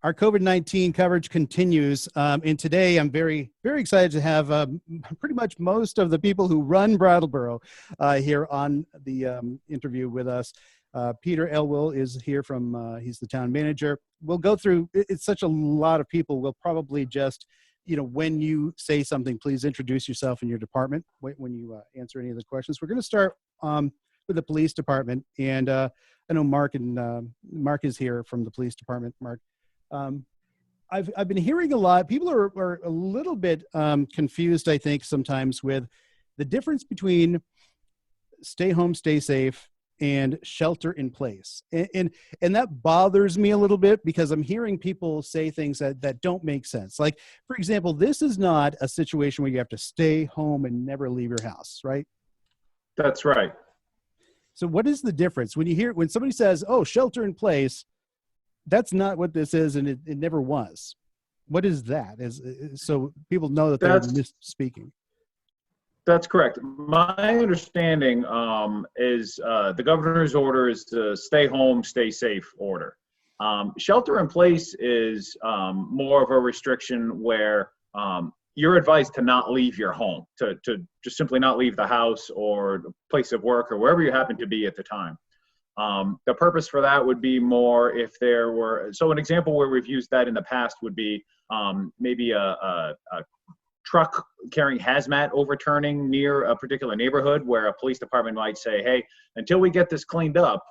Our COVID-19 coverage continues, and today I'm very, very excited to have pretty much most of the people who run Brattleboro here on the interview with us. Peter Elwell is here from, he's the town manager. We'll go through, it's such a lot of people. We'll probably just, when you say something, please introduce yourself and your department when you answer any of the questions. We're going to start with the police department, and I know Mark is here from the police department. Mark. I've been hearing a lot. People are a little bit confused, I think, sometimes with the difference between stay home, stay safe, and shelter in place. And that bothers me a little bit because I'm hearing people say things that don't make sense. Like, for example, this is not a situation where you have to stay home and never leave your house, right? That's right. So what is the difference when somebody says, oh, shelter in place? That's not what this is, and it never was. What is that? So people know that they're misspeaking. That's correct. My understanding is the governor's order is to stay home, stay safe order. Shelter in place is more of a restriction where you're advised to not leave your home, to just simply not leave the house or the place of work or wherever you happen to be at the time. The purpose for that would be more if there were, so an example where we've used that in the past would be maybe a truck carrying hazmat overturning near a particular neighborhood where a police department might say, hey, until we get this cleaned up,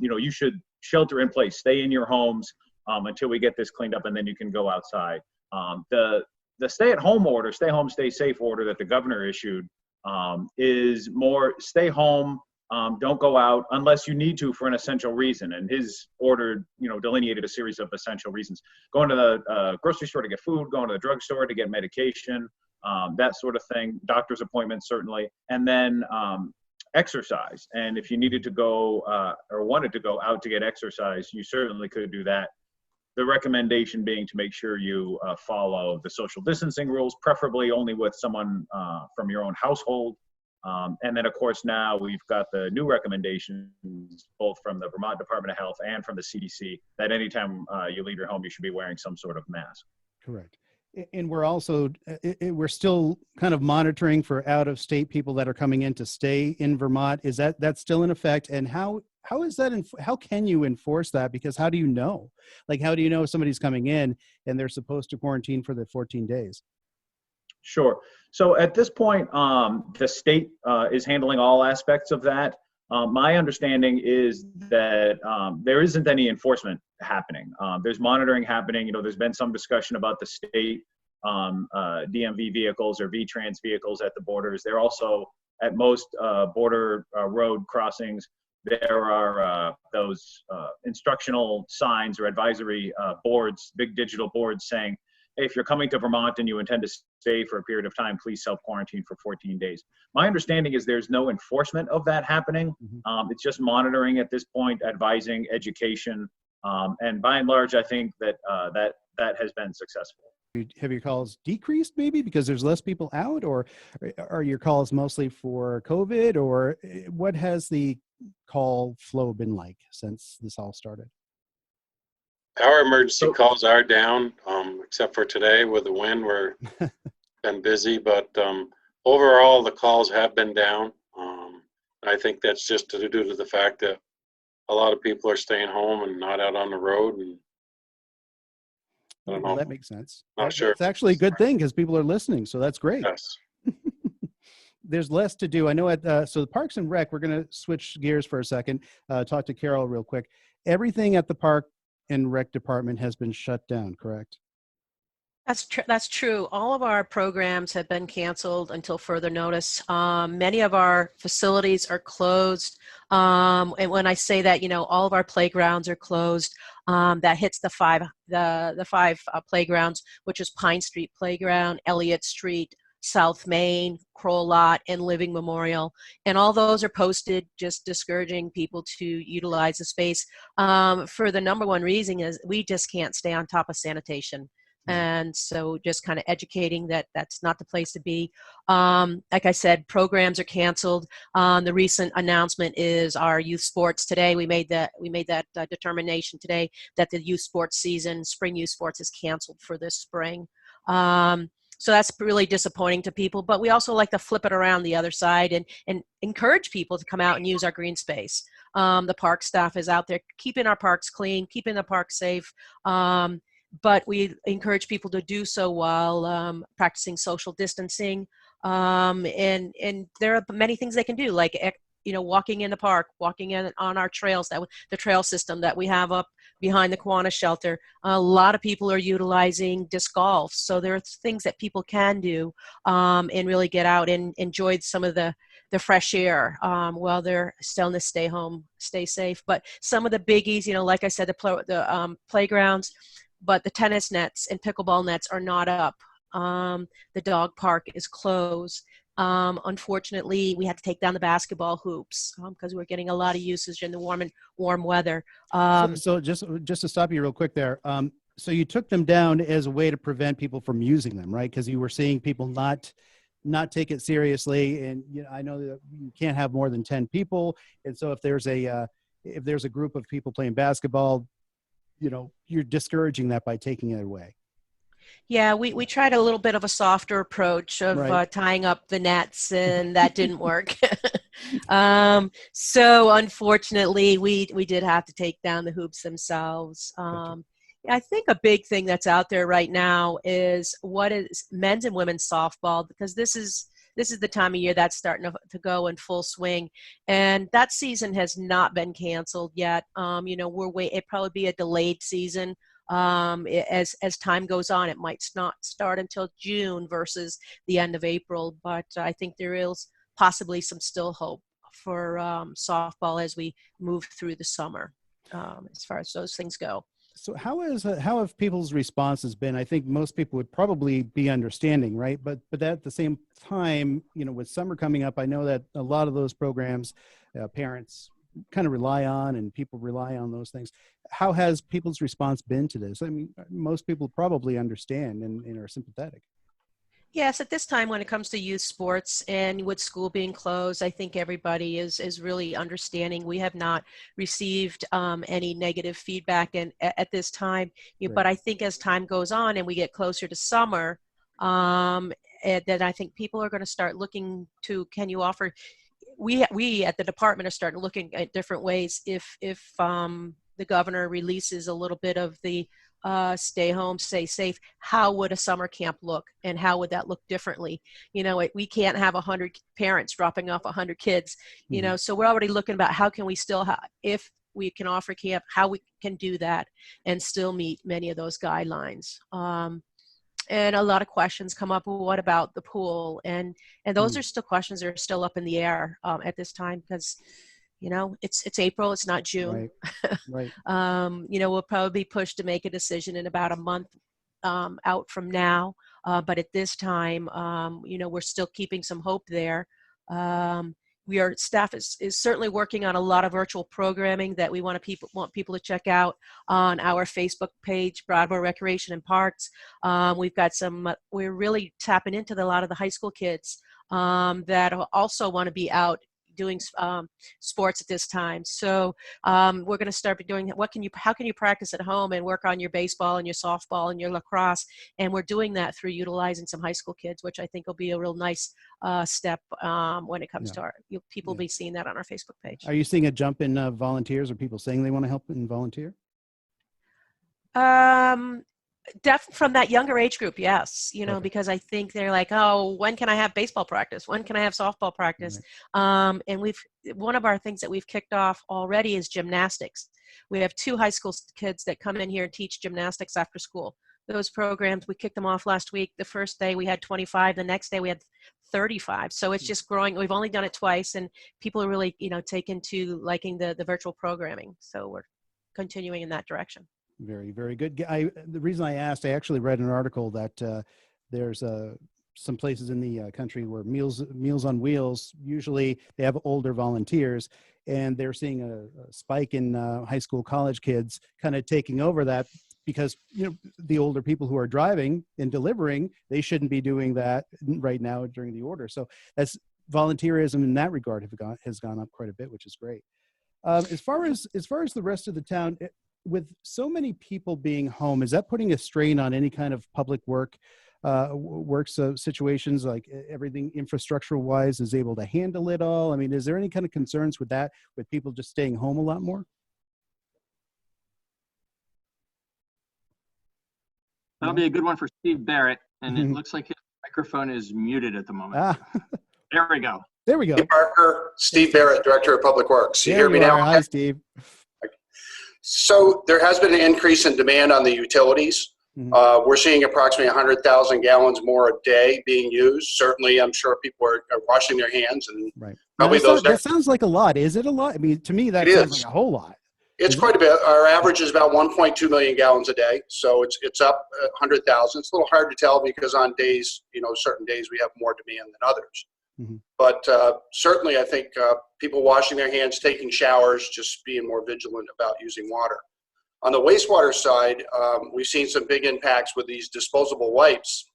you should shelter in place, stay in your homes until we get this cleaned up, and then you can go outside. The stay-at-home order, stay home, stay safe order that the governor issued is more stay home, don't go out unless you need to for an essential reason. And his order, delineated a series of essential reasons. Going to the grocery store to get food, going to the drugstore to get medication, that sort of thing, doctor's appointments certainly, and then exercise. And if you needed to go or wanted to go out to get exercise, you certainly could do that. The recommendation being to make sure you follow the social distancing rules, preferably only with someone from your own household. And then, of course, now we've got the new recommendations, both from the Vermont Department of Health and from the CDC, that anytime you leave your home, you should be wearing some sort of mask. Correct. And we're still kind of monitoring for out-of-state people that are coming in to stay in Vermont. Is that's still in effect? And how is that? How can you enforce that? Because how do you know? Like, how do you know if somebody's coming in and they're supposed to quarantine for the 14 days? Sure. So at this point, the state is handling all aspects of that. My understanding is that there isn't any enforcement happening. There's monitoring happening. There's been some discussion about the state DMV vehicles or VTrans vehicles at the borders. They're also at most border road crossings. There are those instructional signs or advisory boards, big digital boards saying, hey, if you're coming to Vermont and you intend to stay for a period of time, please self-quarantine for 14 days. My understanding is there's no enforcement of that happening. It's just monitoring at this point, advising, education, and by and large, I think that that has been successful. Have your calls decreased maybe because there's less people out, or are your calls mostly for COVID, or what has the call flow been like since this all started? Our emergency calls are down, except for today with the wind. We're been busy, but overall the calls have been down. I think that's just due to the fact that a lot of people are staying home and not out on the road. And I don't know. That makes sense. Not sure. It's actually a good thing because people are listening, so that's great. Yes. There's less to do. I know so the Parks and Rec, we're going to switch gears for a second, talk to Carol real quick. Everything at the Park and Rec department has been shut down, correct? That's true. All of our programs have been canceled until further notice. Many of our facilities are closed. And when I say that, all of our playgrounds are closed. That hits the five playgrounds, which is Pine Street Playground, Elliott Street, South Main, Carol Lolatte, and Living Memorial. And all those are posted, just discouraging people to utilize the space. For the number one reason is we just can't stay on top of sanitation. And so just kind of educating that that's not the place to be. Like I said, programs are canceled. The recent announcement is our youth sports today. We made that determination today that the youth sports season, spring youth sports, is canceled for this spring. So that's really disappointing to people, but we also like to flip it around the other side and encourage people to come out and use our green space. The park staff is out there keeping our parks clean, keeping the parks safe, but we encourage people to do so while practicing social distancing. And there are many things they can do, like walking in the park, walking in on our trails, the trail system that we have up behind the Kiwanis shelter. A lot of people are utilizing disc golf, so there are things that people can do and really get out and enjoy some of the fresh air while they're still in the stay home, stay safe. But some of the biggies, like I said, the playgrounds, but the tennis nets and pickleball nets are not up. The dog park is closed. Unfortunately, we had to take down the basketball hoops because we're getting a lot of usage in the warm weather. So just to stop you real quick there. So you took them down as a way to prevent people from using them, right? Because you were seeing people not take it seriously, and I know that you can't have more than 10 people, and so if there's a group of people playing basketball, you're discouraging that by taking it away. Yeah, we tried a little bit of a softer approach of tying up the nets, and that didn't work. So unfortunately, we did have to take down the hoops themselves. I think a big thing that's out there right now is what is men's and women's softball, because this is the time of year that's starting to go in full swing, and that season has not been canceled yet. It'd probably be a delayed season. As time goes on, it might not start until June versus the end of April, but I think there is possibly some still hope for softball as we move through the summer, as far as those things go. So how have people's responses been? I think most people would probably be understanding, right? But at the same time, with summer coming up, I know that a lot of those programs, parents kind of rely on, and people rely on those things. How has people's response been to this? I mean, most people probably understand and are sympathetic. Yes, at this time when it comes to youth sports and with school being closed, I think everybody is really understanding. We have not received any negative feedback at this time, Right. But I think as time goes on and we get closer to summer, that I think people are going to start looking to, can you offer, we at the department are starting looking at different ways if the governor releases a little bit of the stay home, stay safe, how would a summer camp look, and how would that look differently? We can't have 100 parents dropping off 100 kids, so we're already looking about how can we still if we can offer camp, how we can do that and still meet many of those guidelines. And a lot of questions come up. Well, what about the pool? And those are still questions that are still up in the air at this time, because it's April, it's not June. Right. We'll probably be pushed to make a decision in about a month out from now. But at this time, we're still keeping some hope there. Staff is certainly working on a lot of virtual programming that we want people to check out on our Facebook page, Brattleboro Recreation and Parks. We've got we're really tapping into a lot of the high school kids that also want to be out doing sports at this time. So we're going to start doing how can you practice at home and work on your baseball and your softball and your lacrosse, and we're doing that through utilizing some high school kids, which I think will be a real nice step when it comes to people will be seeing that on our Facebook page. Are you seeing a jump in volunteers, or people saying they want to help and volunteer? From that younger age group, yes, Okay. because I think they're like, oh, when can I have baseball practice? When can I have softball practice? Right. And one of our things that we've kicked off already is gymnastics. We have 2 high school kids that come in here and teach gymnastics after school. Those programs, we kicked them off last week. The first day we had 25, the next day we had 35. So it's just growing. We've only done it twice, and people are really, taken to liking the virtual programming. So we're continuing in that direction. Very, very good. The reason I asked, I actually read an article that there's some places in the country where Meals on Wheels, usually they have older volunteers, and they're seeing a spike in high school, college kids kind of taking over that because, you know, the older people who are driving and delivering, they shouldn't be doing that right now during the order. So that's volunteerism in that regard has gone up quite a bit, which is great. As far as the rest of the town, with so many people being home, is that putting a strain on any kind of public works situations, like everything infrastructure wise is able to handle it all? I mean, is there any kind of concerns with that, with people just staying home a lot more? That'll be a good one for Steve Barrett, and it looks like his microphone is muted at the moment. There we go. There we go. Hey, Parker, Steve Barrett, Director of Public Works. You hear me now? Hi, Steve. So there has been an increase in demand on the utilities. We're seeing approximately 100,000 gallons more a day being used. Certainly, I'm sure people are washing their hands, and probably that sounds like a lot. Is it a lot? I mean, to me, that sounds like a whole lot. It's quite a bit. Our average is about 1.2 million gallons a day, so it's up 100,000. It's a little hard to tell because on days, you know, certain days we have more demand than others. But certainly, I think people washing their hands, taking showers, just being more vigilant about using water. On the wastewater side, we've seen some big impacts with these disposable wipes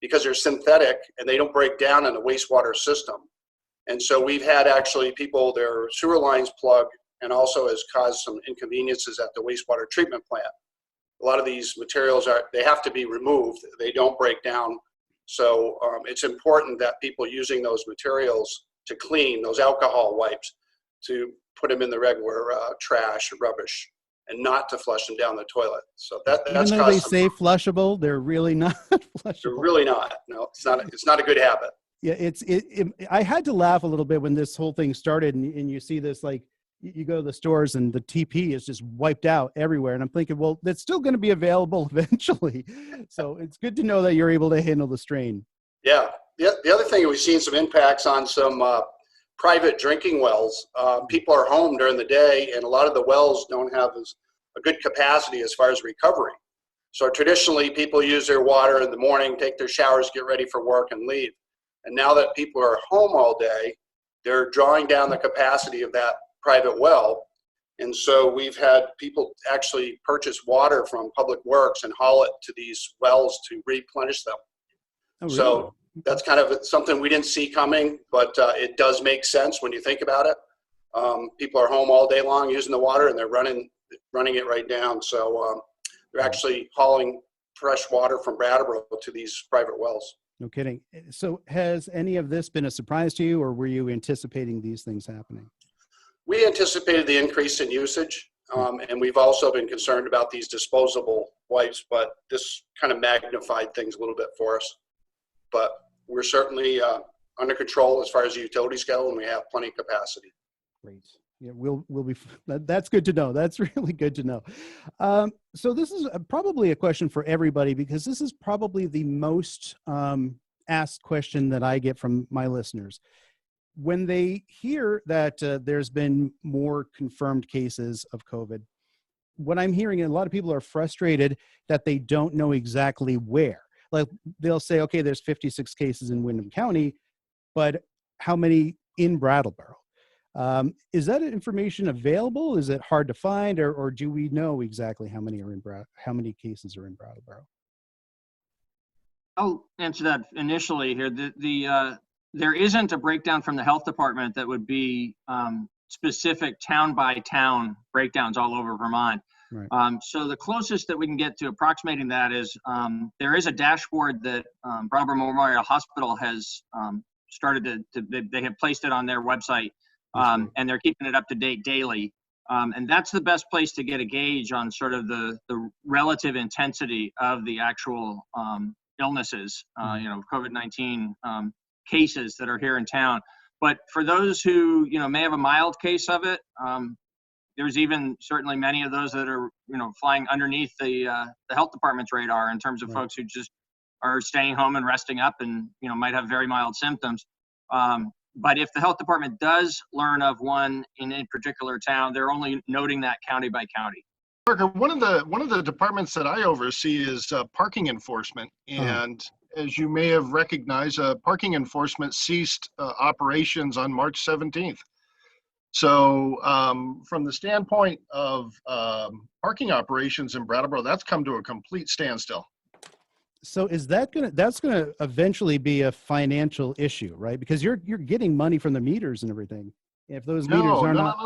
because they're synthetic and they don't break down in the wastewater system. And so we've had actually people, their sewer lines plugged, and also has caused some inconveniences at the wastewater treatment plant. A lot of these materials they have to be removed. They don't break down. So it's important that people using those materials to clean, those alcohol wipes, to put them in the regular trash or rubbish, and not to flush them down the toilet. So that's even though they say flushable, they're really not flushable. They're really not. No, it's not a good habit. Yeah, I had to laugh a little bit when this whole thing started, and you see this, like, you go to the stores and the TP is just wiped out everywhere. And I'm thinking, well, that's still going to be available eventually. So it's good to know that you're able to handle the strain. Yeah. The other thing, we've seen some impacts on some private drinking wells. People are home during the day, and a lot of the wells don't have a good capacity as far as recovery. So traditionally, people use their water in the morning, take their showers, get ready for work, and leave. And now that people are home all day, they're drawing down the capacity of that private well. And so we've had people actually purchase water from Public Works and haul it to these wells to replenish them. Oh, really? So that's kind of something we didn't see coming, but it does make sense when you think about it. People are home all day long using the water, and they're running it right down. So they're actually hauling fresh water from Brattleboro to these private wells. No kidding. So has any of this been a surprise to you, or were you anticipating these things happening? We anticipated the increase in usage, and we've also been concerned about these disposable wipes, but this kind of magnified things a little bit for us. But we're certainly under control as far as the utilities go, and we have plenty of capacity. Great. Yeah, we'll be. That's good to know. That's really good to know. So this is probably a question for everybody, because this is probably the most asked question that I get from my listeners. When they hear that there's been more confirmed cases of COVID, what I'm hearing, a lot of people are frustrated that they don't know exactly where. Like, they'll say, okay, there's 56 cases in Windham County, but how many in Brattleboro? Is that information available? Is it hard to find, or do we know exactly how many cases are in Brattleboro? I'll answer that initially here. There isn't a breakdown from the health department that would be specific town by town breakdowns all over Vermont. Right. So the closest that we can get to approximating that is there is a dashboard that Brattleboro Memorial Hospital has started they have placed it on their website, and they're keeping it up to date daily. And that's the best place to get a gauge on sort of the relative intensity of the actual illnesses, COVID-19 cases that are here in town. But for those who, may have a mild case of it, there's even certainly many of those that are, flying underneath the health department's radar in terms of folks who just are staying home and resting up and, might have very mild symptoms. But if the health department does learn of one in a particular town, they're only noting that county by county. Parker, one of the departments that I oversee is parking enforcement, and as you may have recognized, parking enforcement ceased operations on March 17th. So from the standpoint of parking operations in Brattleboro, that's come to a complete standstill. So is that's gonna eventually be a financial issue, right? Because you're getting money from the meters and everything. If those meters are not.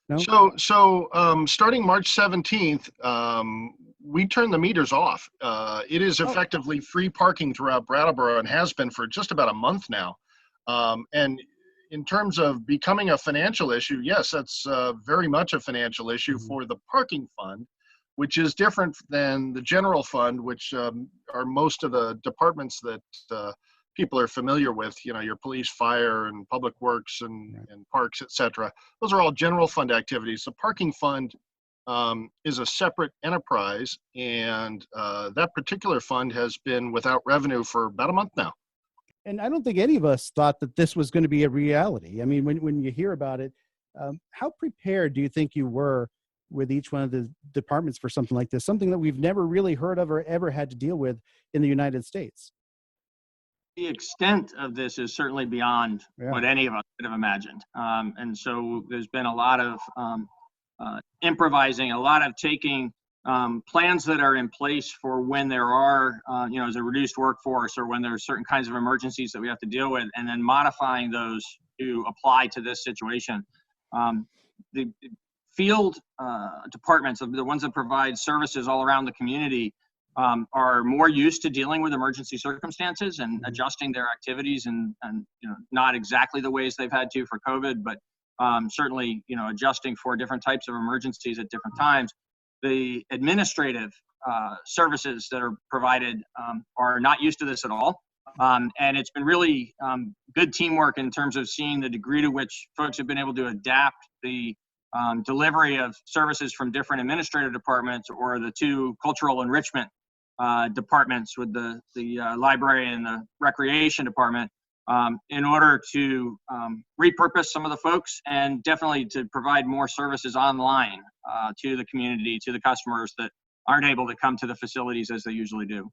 No? So starting March 17th, we turn the meters off. It is effectively free parking throughout Brattleboro and has been for just about a month now. And in terms of becoming a financial issue, yes, that's very much a financial issue for the parking fund, which is different than the general fund, which are most of the departments that people are familiar with, you know, your police, fire, and public works and parks, et cetera. Those are all general fund activities. The parking fund is a separate enterprise, and that particular fund has been without revenue for about a month now. And I don't think any of us thought that this was going to be a reality. I mean, when you hear about it, how prepared do you think you were with each one of the departments for something like this, something that we've never really heard of or ever had to deal with in the United States? The extent of this is certainly beyond what any of us could have imagined. And so there's been a lot of improvising, a lot of taking plans that are in place for when there are, you know, as a reduced workforce or when there's certain kinds of emergencies that we have to deal with, and then modifying those to apply to this situation. The field departments, the ones that provide services all around the community, are more used to dealing with emergency circumstances and adjusting their activities, and you know, not exactly the ways they've had to for COVID, but certainly, you know, adjusting for different types of emergencies at different times. The administrative services that are provided are not used to this at all. And it's been really good teamwork in terms of seeing the degree to which folks have been able to adapt the delivery of services from different administrative departments, or the two cultural enrichment departments with the library and the recreation department, in order to repurpose some of the folks and definitely to provide more services online to the community, to the customers that aren't able to come to the facilities as they usually do.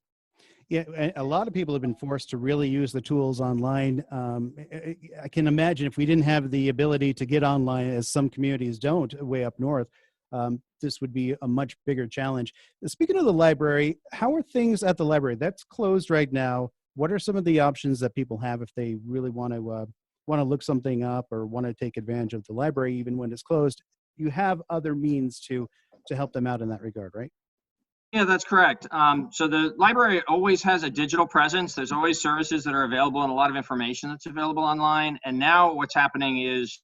Yeah, a lot of people have been forced to really use the tools online. I can imagine if we didn't have the ability to get online, as some communities don't way up north, this would be a much bigger challenge. Speaking of the library, how are things at the library? That's closed right now. What are some of the options that people have if they really want to look something up or want to take advantage of the library, even when it's closed? You have other means to help them out in that regard, right? Yeah, that's correct. So the library always has a digital presence. There's always services that are available and a lot of information that's available online. And now what's happening is,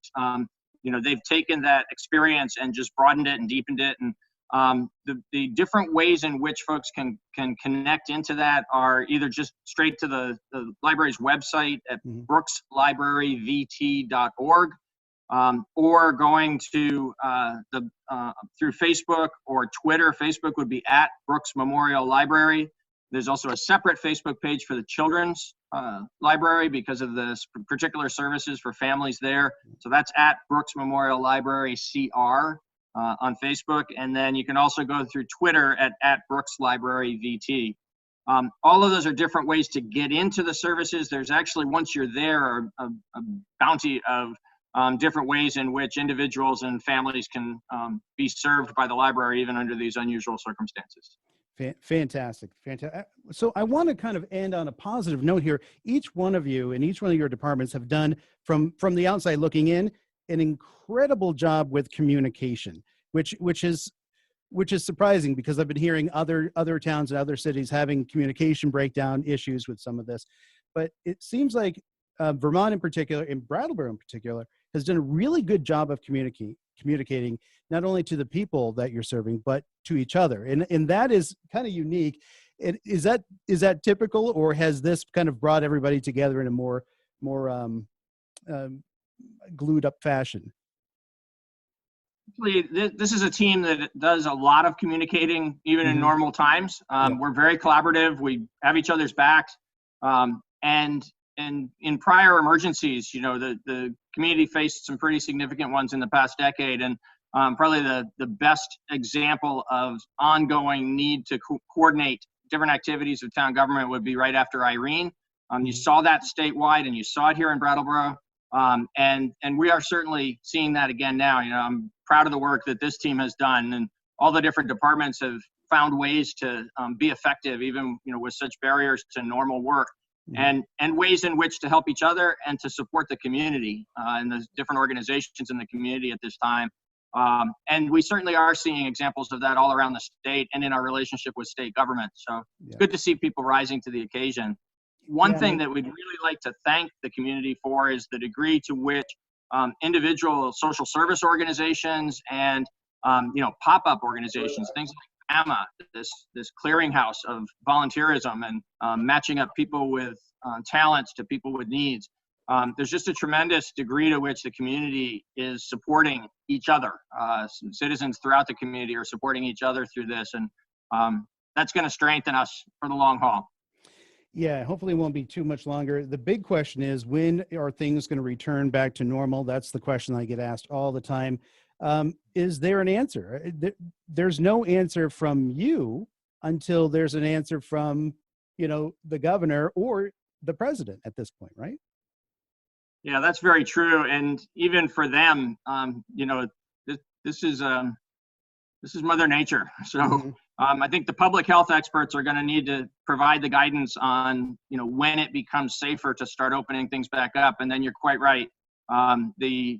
you know, they've taken that experience and just broadened it and deepened it. And the different ways in which folks can connect into that are either just straight to the library's website at brookslibraryvt.org, or going to through Facebook or Twitter. Facebook would be at Brooks Memorial Library. There's also a separate Facebook page for the children's library because of the particular services for families there. So that's at Brooks Memorial Library CR on Facebook. And then you can also go through Twitter at Brooks Library VT. All of those are different ways to get into the services. There's actually, once you're there, a bounty of different ways in which individuals and families can be served by the library, even under these unusual circumstances. Fantastic. So I want to kind of end on a positive note here. Each one of you and each one of your departments have done, from the outside looking in, an incredible job with communication, which is surprising, because I've been hearing other towns and other cities having communication breakdown issues with some of this. But it seems like Vermont in particular, and Brattleboro in particular, has done a really good job of communicating not only to the people that you're serving, but to each other. And that is kind of unique. Is that typical, or has this kind of brought everybody together in a more glued up fashion? This is a team that does a lot of communicating, even in normal times. We're very collaborative. We have each other's backs. And in prior emergencies, you know, the community faced some pretty significant ones in the past decade. And probably the best example of ongoing need to coordinate different activities of town government would be right after Irene. You saw that statewide, and you saw it here in Brattleboro. And we are certainly seeing that again now. You know, I'm proud of the work that this team has done, and all the different departments have found ways to be effective, even, you know, with such barriers to normal work, and ways in which to help each other and to support the community and the different organizations in the community at this time. And we certainly are seeing examples of that all around the state and in our relationship with state government. So it's good to see people rising to the occasion. One thing that we'd really like to thank the community for is the degree to which individual social service organizations and you know, pop-up organizations, things like AMA, this clearinghouse of volunteerism and matching up people with talents to people with needs. There's just a tremendous degree to which the community is supporting each other. Citizens throughout the community are supporting each other through this, and that's going to strengthen us for the long haul. Yeah, hopefully it won't be too much longer. The big question is, when are things going to return back to normal? That's the question I get asked all the time. Is there an answer? There's no answer from you until there's an answer from, you know, the governor or the president at this point, right? Yeah, that's very true. And even for them, you know, this is Mother Nature. So I think the public health experts are going to need to provide the guidance on, you know, when it becomes safer to start opening things back up. And then you're quite right. The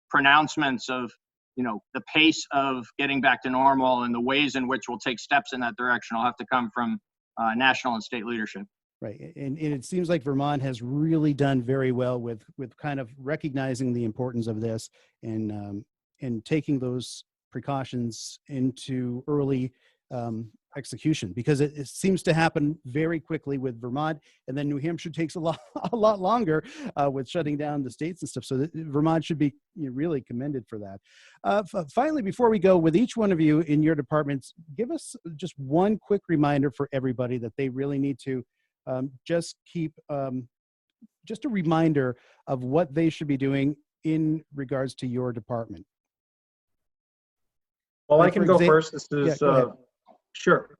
pronouncements of, you know, the pace of getting back to normal and the ways in which we'll take steps in that direction will have to come from national and state leadership. Right. And it seems like Vermont has really done very well with kind of recognizing the importance of this and taking those precautions into early execution, because it seems to happen very quickly with Vermont, and then New Hampshire takes a lot longer with shutting down the states and stuff. So Vermont should be, you know, really commended for that. Finally, before we go, with each one of you in your departments, give us just one quick reminder for everybody that they really need to just keep just a reminder of what they should be doing in regards to your department. Well, Like, I can for go example- first. This is sure.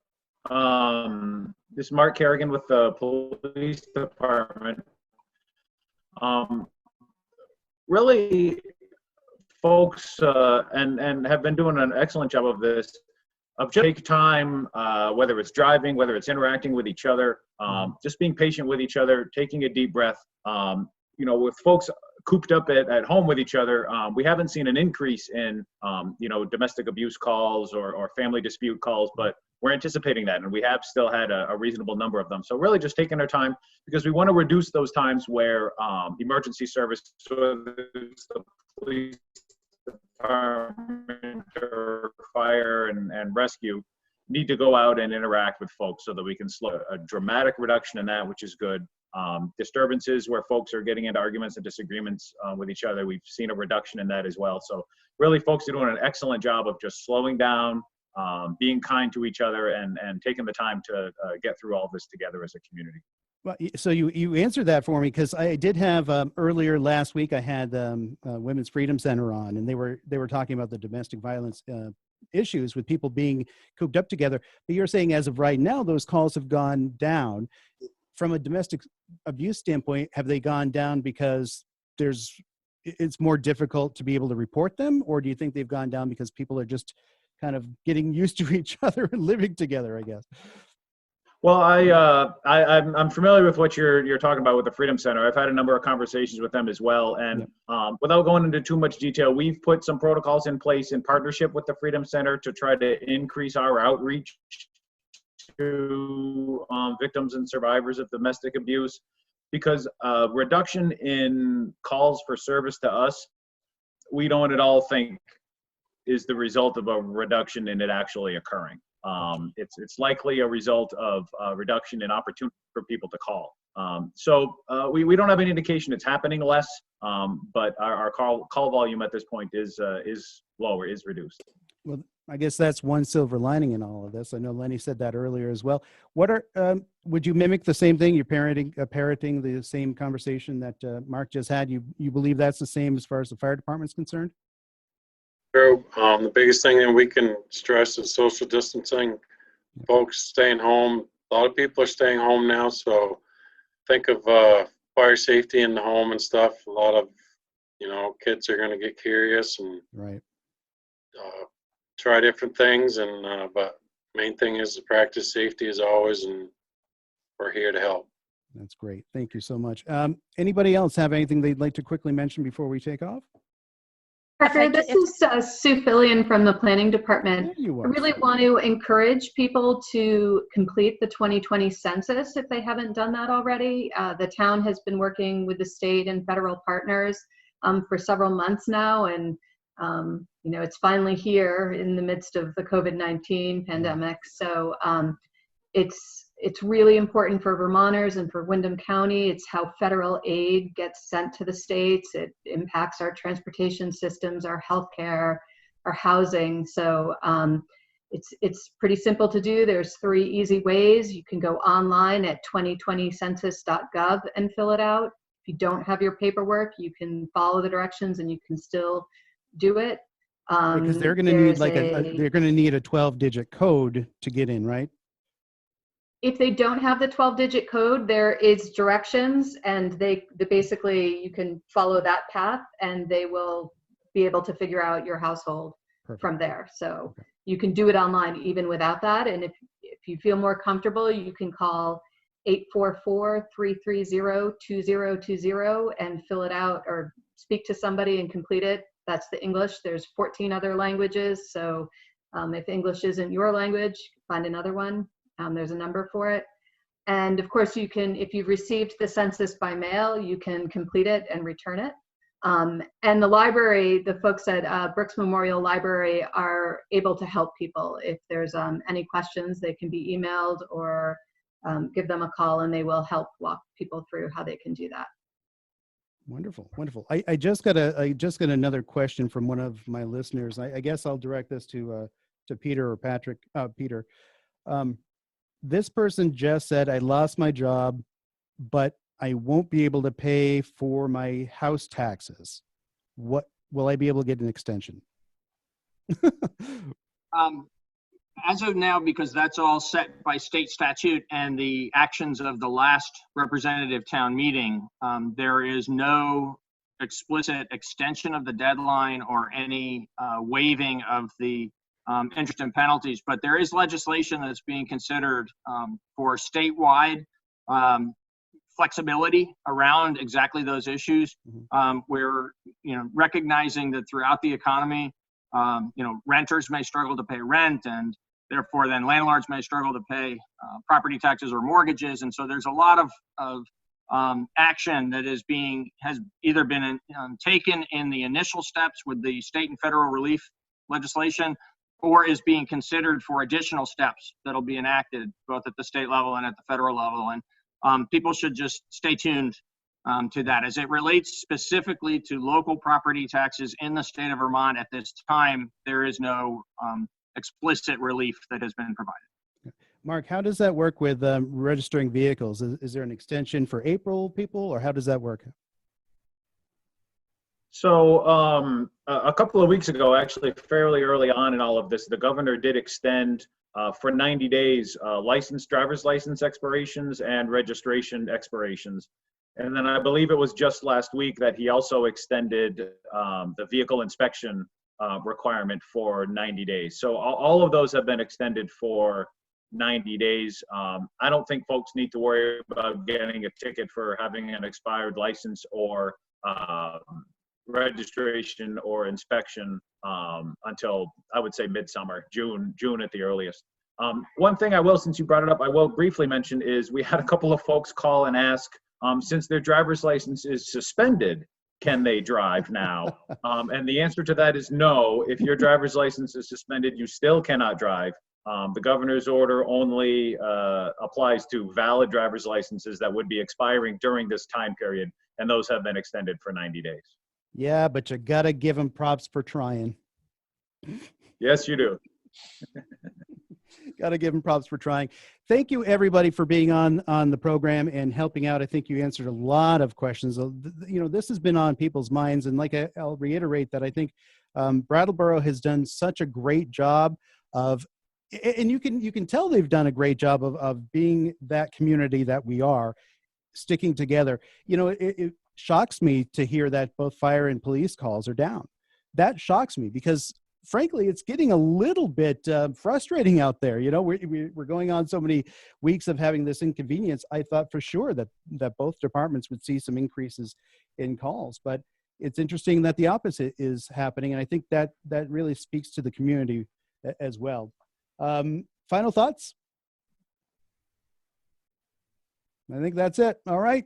This is Mark Carignan with the Police Department. Really, folks, and have been doing an excellent job of this, of just take time, whether it's driving, whether it's interacting with each other, just being patient with each other, taking a deep breath. You know, with folks cooped up at home with each other, we haven't seen an increase in, you know, domestic abuse calls or family dispute calls, but we're anticipating that, and we have still had a reasonable number of them. So really just taking our time, because we want to reduce those times where emergency service, whether it's the police department or fire and rescue, need to go out and interact with folks so that we can slow a dramatic reduction in that, which is good. Disturbances where folks are getting into arguments and disagreements with each other, we've seen a reduction in that as well. So really folks are doing an excellent job of just slowing down, being kind to each other, and taking the time to get through all this together as a community. Well, so you answered that for me, because I did have earlier last week, I had Women's Freedom Center on, and they were talking about the domestic violence issues with people being cooped up together. But you're saying as of right now, those calls have gone down. From a domestic abuse standpoint, have they gone down because it's more difficult to be able to report them, or do you think they've gone down because people are just kind of getting used to each other and living together, I guess? Well, I'm familiar with what you're talking about with the Freedom Center. I've had a number of conversations with them as well, and without going into too much detail, we've put some protocols in place in partnership with the Freedom Center to try to increase our outreach to victims and survivors of domestic abuse, because reduction in calls for service to us, we don't at all think is the result of a reduction in it actually occurring. It's likely a result of a reduction in opportunity for people to call. So we don't have any indication it's happening less, but our call volume at this point is lower, is reduced. Well, I guess that's one silver lining in all of this. I know Lenny said that earlier as well. What would you mimic the same thing? You're parroting the same conversation that Mark just had. You believe that's the same as far as the fire department's concerned? True. The biggest thing that we can stress is social distancing. Folks staying home. A lot of people are staying home now, so think of fire safety in the home and stuff. A lot of you know, kids are going to get curious and Right. Try different things. And but main thing is to practice safety as always, and we're here to help. That's great. Thank you so much. Anybody else have anything they'd like to quickly mention before we take off? Parker, this is Sue Fillion from the Planning Department. There you are. I really want to encourage people to complete the 2020 census if they haven't done that already. The town has been working with the state and federal partners for several months now, and you know, it's finally here in the midst of the COVID-19 pandemic. So it's really important for Vermonters and for Windham County. It's how federal aid gets sent to the states. It impacts our transportation systems, our healthcare, our housing. So it's pretty simple to do. There's 3 easy ways. You can go online at 2020census.gov and fill it out. If you don't have your paperwork, you can follow the directions and you can still do it. Because they're going to need like they're going to need a 12-digit code to get in, right? If they don't have the 12-digit code, there is directions, and they basically, you can follow that path and they will be able to figure out your household from there. So you can do it online even without that. And if you feel more comfortable, you can call 844-330-2020 and fill it out, or speak to somebody and complete it. That's the English. There's 14 other languages. So if English isn't your language, find another one. There's a number for it. And of course, you can, if you've received the census by mail, you can complete it and return it. And the library, the folks at Brooks Memorial Library are able to help people. If there's any questions, they can be emailed or give them a call, and they will help walk people through how they can do that. Wonderful, wonderful. I just got another question from one of my listeners. I guess I'll direct this to Peter or Patrick. Peter. This person just said, I lost my job, but I won't be able to pay for my house taxes. What will I be able to get an extension? As of now, because that's all set by state statute and the actions of the last representative town meeting, there is no explicit extension of the deadline or any waiving of the interest and penalties, but there is legislation that's being considered for statewide flexibility around exactly those issues. We're, recognizing that throughout the economy, renters may struggle to pay rent, and therefore then landlords may struggle to pay property taxes or mortgages, and so there's a lot of action that has either been taken in the initial steps with the state and federal relief legislation, or is being considered for additional steps that'll be enacted both at the state level and at the federal level. And people should just stay tuned to that. As it relates specifically to local property taxes in the state of Vermont at this time, there is no explicit relief that has been provided. Mark, how does that work with registering vehicles? Is there an extension for April people, or how does that work? So a couple of weeks ago, actually fairly early on in all of this, the governor did extend for 90 days driver's license expirations and registration expirations. And then I believe it was just last week that he also extended the vehicle inspection requirement for 90 days. So all of those have been extended for 90 days. I don't think folks need to worry about getting a ticket for having an expired license or registration or inspection until, I would say, midsummer, June at the earliest. One thing I will, since you brought it up, I will briefly mention is we had a couple of folks call and ask, since their driver's license is suspended, can they drive now? And the answer to that is no. If your driver's license is suspended, you still cannot drive. The governor's order only applies to valid driver's licenses that would be expiring during this time period, and those have been extended for 90 days. Yeah, but you gotta give them props for trying. Yes, you do. Gotta give them props for trying. Thank you, everybody, for being on the program and helping out. I think you answered a lot of questions. This has been on people's minds, and I'll reiterate that I think Brattleboro has done such a great job of, and you can tell they've done a great job of being that community that we are, sticking together. shocks me to hear that both fire and police calls are down. That shocks me because frankly, it's getting a little bit frustrating out there. You know, we're going on so many weeks of having this inconvenience. I thought for sure that both departments would see some increases in calls, but it's interesting that the opposite is happening. And I think that really speaks to the community as well. Final thoughts? I think that's it. All right.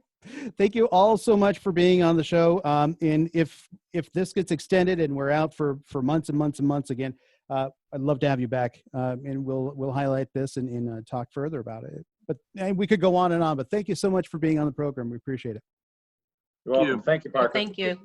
Thank you all so much for being on the show. And if this gets extended and we're out for months and months and months again, I'd love to have you back, and we'll highlight this and talk further about it. But and we could go on and on. But thank you so much for being on the program. We appreciate it. You're welcome. Thank you, Parker. Thank you.